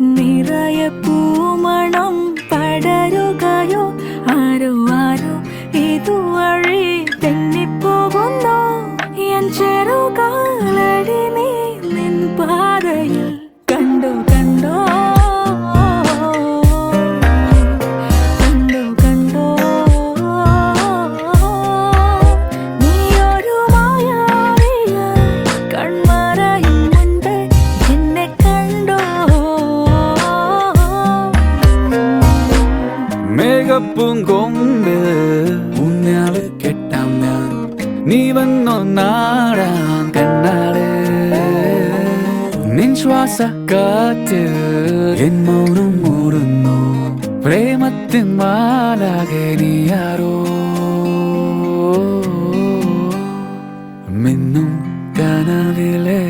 നിറയെ പൂമണം പടരുകയോ ആരോ ആരോ ഇതുവഴി തെന്നിപ്പോകുന്നു എൻ ചെറുകാലടി നീ നിൻ പാതയിൽ കണ്ടോ കണ്ടോ കണ്ടോ കണ്ടോ നീയൊരു മായാവിയായി കൺമറയും മുൻപേ എന്നെ കണ്ടോ മേഘപ്പൂങ്കൊമ്പിൽ ഊഞ്ഞാല് കെട്ടാം ഞാൻ നീ വന്നോ നാടാൻ കണ്ണാട് നിൻ ശ്വാസക്കാറ്റിൽ എൻ മൗനം മൂടുന്നു പ്രേമത്തിൻ മാലാകെ നീയാരോ മിന്നും കനവിലെ